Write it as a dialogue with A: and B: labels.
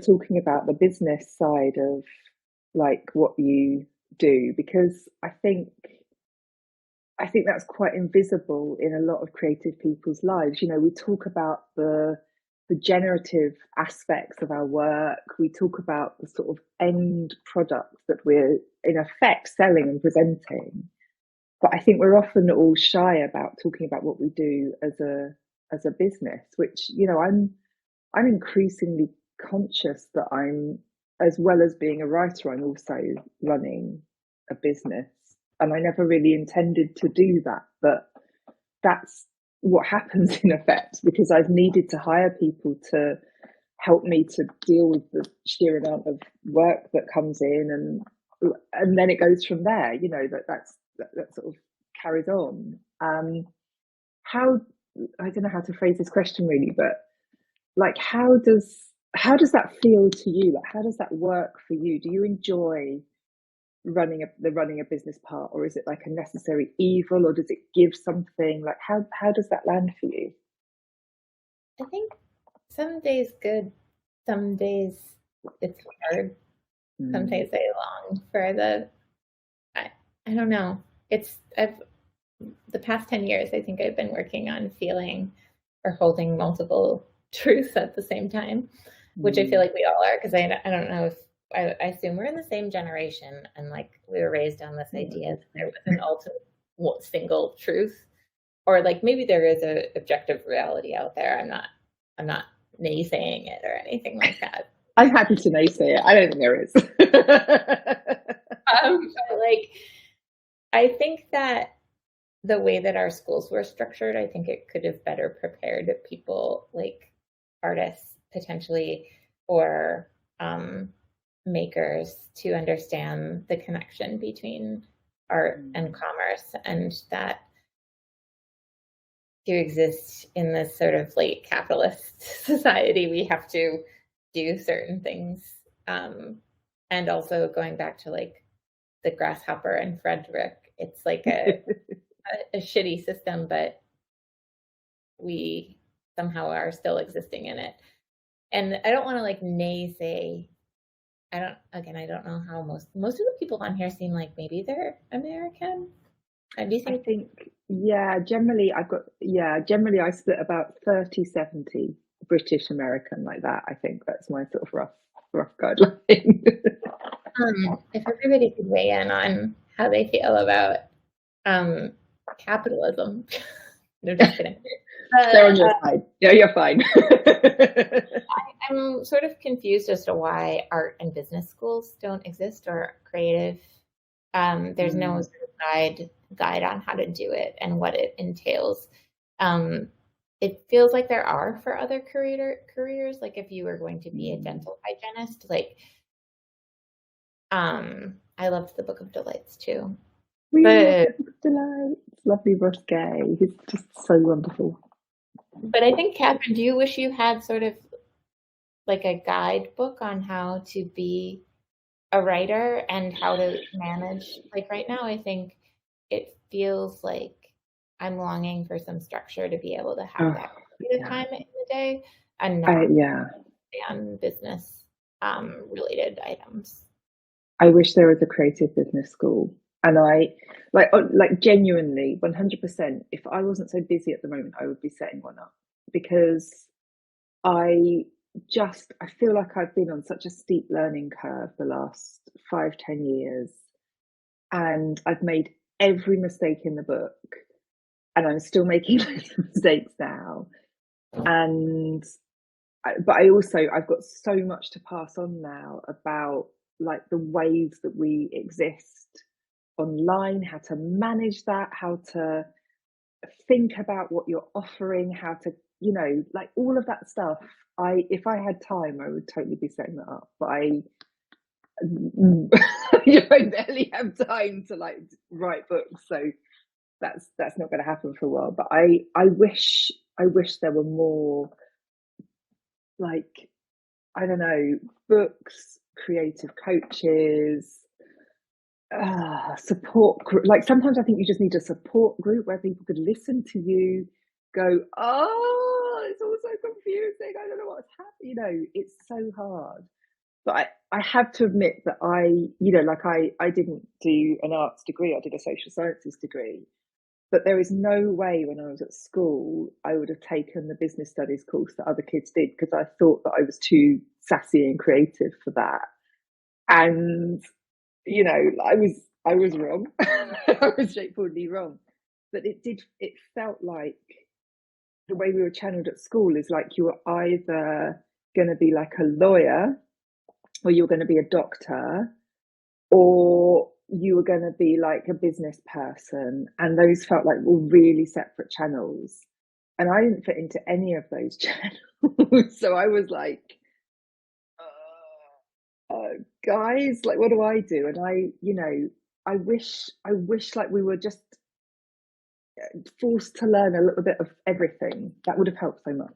A: talking about the business side of like what you do, because I think that's quite invisible in a lot of creative people's lives. You know, we talk about the generative aspects of our work. We talk about the sort of end product that we're in effect selling and presenting. But I think we're often all shy about talking about what we do as a business, which, you know, I'm increasingly conscious that I'm, as well as being a writer, I'm also running a business. And I never really intended to do that, but that's what happens in effect, because I've needed to hire people to help me to deal with the sheer amount of work that comes in, and then it goes from there. You know, that sort of carries on. How, I don't know how to phrase this question really, but like how does that feel to you? Like, how does that work for you? Do you enjoy running a business part, or is it like a necessary evil, or does it give something? Like, how does that land for you?
B: I think some days good, some days it's hard. Some
A: Mm.
B: days I long for I don't know. I've the past 10 years, I think I've been working on feeling or holding multiple truths at the same time, which I feel
A: Mm.
B: like we all are, because I don't know if I assume we're in the same generation, and like we were raised on this
A: Yeah,
B: idea that there
A: definitely.
B: was an ultimate single truth, or like maybe there is a objective reality out there. I'm not naysaying it or anything like that.
A: I'm happy to naysay it. I don't think there is.
B: But like I think that the way that our schools were structured, I think it could have better prepared people like artists potentially, or makers, to understand the connection between art and commerce, and that to exist in this sort of late capitalist society, we have to do certain things. And also going back to like the grasshopper and Frederick, it's like a shitty system, but we somehow are still existing in it. And I don't want to like naysay. I don't know how most of the people on here seem like maybe they're American. Do you
A: I
B: think?
A: think, yeah, generally I split about 30-70 British American, like that. I think that's my sort of rough guideline.
B: If everybody could weigh in on how they feel about um, capitalism. No, just kidding.
A: They're on your
B: Uh,
A: side. Yeah, you're fine.
B: I'm sort of confused as to why art and business schools don't exist, or creative. There's no
A: Mm.
B: sort of guide on how to do it and what it entails. Um, it feels like there are for other careers, like if you were going to be a
A: Mm.
B: dental hygienist, like I loved the Book of Delights too.
A: We love
B: But
A: the delights. Lovely Ross Gay. He's just so wonderful.
B: I think, Catherine, do you wish you had sort of like a guidebook on how to be a writer and how to manage? Like right now, I think it feels like I'm longing for some structure to be able to have
A: Oh,
B: that creative
A: yeah.
B: time in the day and not
A: Yeah.
B: on business related items.
A: I wish there was a creative business school. And I like genuinely 100%, if I wasn't so busy at the moment, I would be setting one up, because I I feel like I've been on such a steep learning curve the last 5-10 years, and I've made every mistake in the book, and I'm still making loads of mistakes now. And but I've got so much to pass on now about like the ways that we exist online, how to manage that, how to think about what you're offering, how to, you know, like all of that stuff. If I had time, I would totally be setting that up. But I barely have time to like write books, so that's not going to happen for a while. But I wish there were more, like, I don't know, books, creative coaches, support group. Like sometimes I think you just need a support group where people could listen to you, go, oh, oh, it's all so confusing. I don't know what's happening. You know, it's so hard. But I have to admit that I didn't do an arts degree. I did a social sciences degree. But there is no way when I was at school I would have taken the business studies course that other kids did because I thought that I was too sassy and creative for that. And I was wrong. I was straightforwardly wrong. But it felt like the way we were channeled at school is like you were either going to be like a lawyer or you're going to be a doctor or you were going to be like a business person. And those felt like were really separate channels. And I didn't fit into any of those channels. So I was like, guys, like, what do I do? And I wish like we were just forced to learn a little bit of everything. That would have helped so much.